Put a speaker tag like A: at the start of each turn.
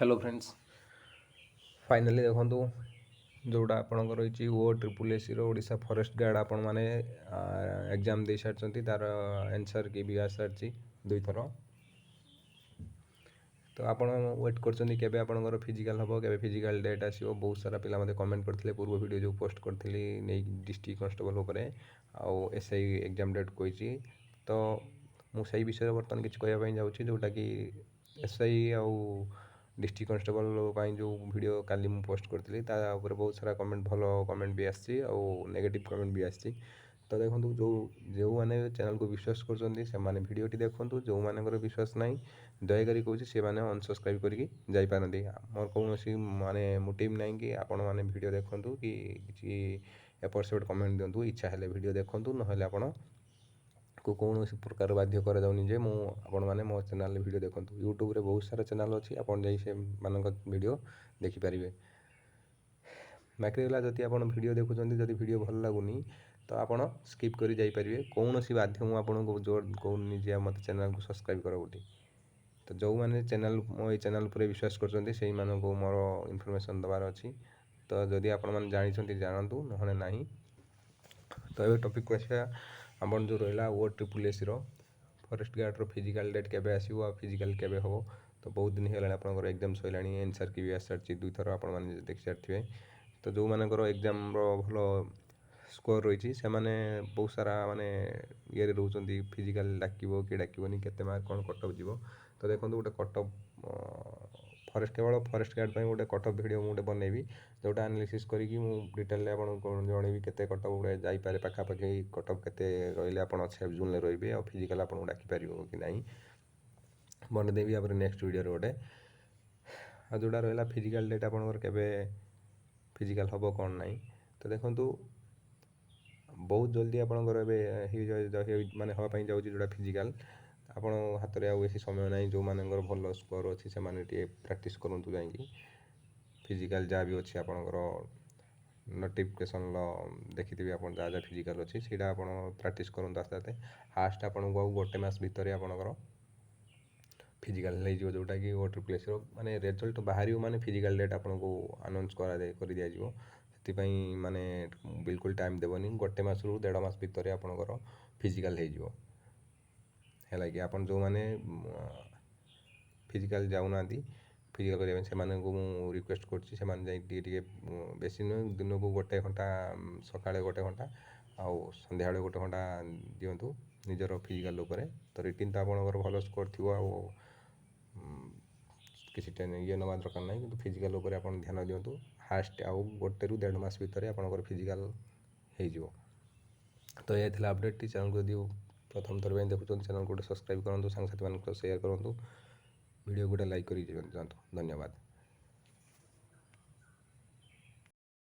A: Hello friends finally देखो जोड़ा आपंकर रही OSSC ओडिशा फॉरेस्ट गार्ड आपण मैंने एग्जाम दे सारी तार आंसर की भी आ सारी 2 थर तो आप वेट कर फिजिकल हम के फिजिकल डेट आसो बहुत सारा पिला मते कमेंट करते पूर्व वीडियो जो पोस्ट करी डिस्ट्रिक्ट कांस्टेबल आउ SI एग्जाम डेट कही तो मुझे विषय बर्तमान किसी कहवाई जाऊँगी जोटा कि SI आउ डिस्ट्रिक्ट कांस्टेबल जो वीडियो काली मु पोस्ट करी बहुत सारा कमेंट भल कमेंट भी आसी नेगेटिव कमेंट भी आसी तो देखो जो मैंने चैनल को विश्वास कर भिडटी देखूँ जो मानकर विश्वास ना दयाकोरी कौन से मैंने अनसब्सक्राइब करपारती मोर कौन माने मोटिव ना कि आपण मैंने भिड देखूँ कि किसी एपट सेपट कमेंट दिंतु इच्छा है भिड देखूँ ना आपण को कौन प्रकार बाध्य कराऊनी मुझे मो चैनल वीडियो देखूँ यूट्यूब रे बहुत सारा चैनल अच्छी आपड़ से वीडियो देखिपारे बाकी रहा जदि आप वीडियो देखुं जदि वीडियो भल लगुनि तो आपड़ स्किप कर जाइपारे कौन सी बाध्य मुझे आपको जोर कहूनी जे मत चैनल को सब्सक्राइब कर बोली तो जो मैंने चैनल मो चैनल पर विश्वास कर से मोर इनफॉरमेशन दबार अच्छी तो जदि आपण मैंने जानते जानतु ना ना तो ये टॉपिक को आसा आपण जो रहा OSSC forest guard physical date केबे आसीबो आ फिजिकल केबे हो तो बहुत दिन होगा आपंकर एग्जाम सैलानी आंसर की भी आस सारी 2 थर आप देखी सारी तो जो मानकर एग्जाम भल स्कोर रही से मैंने बहुत सारा माने ये रोच फिजिकल डाकिबो कि डाकिबोनी केते मार्क कौन कटअप जीवो तो देखो गोटे कटअप फॉरेस्ट केवल फॉरेस्ट गार्ड गोटे कटअप वीडियो मुझे बनैबी जोटा एनालिसिस करके डिटेल आपको जनइबी केते कटअप गुड़े जापे पाखापाखि कटअप केते रहिले आप सेफ जोन रे और फिजिकल आपको डाकिपर कि ना बनदेवी आप नेक्स्ट वीडियो गोटे आ जोड़ा रहा फिजिकल डेट आपंकर केबे फिजिकल हम कौन ना तो देखो बहुत जल्दी आपंकर माने हाँपाई जाऊँ जोड़ा फिजिकल आपण हाथ में आसी समय ना जो मान भल स्कोर अच्छी से प्राक्ट करूँ जा फिजिकल जहाँ भी अच्छी आपंकर नोटिफिकेशन देखिए आप जहाँ जहाँ फिजिकल अच्छी से प्राक्ट करूँ आस्ते आस्ते फास्ट आपको गोटे मस भितर आपंकर फिजिकल हो जोटा कि OSSC माने रिजल्ट बाहर माने फिजिकल डेट आपको अनाउंस कर दिया से माने बिल्कुल टाइम देवनी गोटे मस रु 1.5 मास भितर आपंकर फिजिकल हो है कि आप जो मैंने फिजिकल जाऊना फिजिकल करने से रिक्वेस्ट कर बेसी नुह दिन को गोटे घंटा सका गोटे घंटा आउ सन्ध्या गोटे घंटा दिंतु निजर फिजिकल उपर तो रिटिन तो आपंकर भल स्कोर थी किसी ये नवा दरकार ना कि फिजिकल उपर आप ध्यान दिंतु फास्ट आउ गोटे रु 1.5 मास भितर आपंकर फिजिकल हो तो यह थी अपडेट चैनल को यदि प्रथम थर देखुं चैनल को सब्सक्राइब करूँ सांगसाथी मान सेयार करूँ वीडियो गोटे लाइक कर जातु धन्यवाद।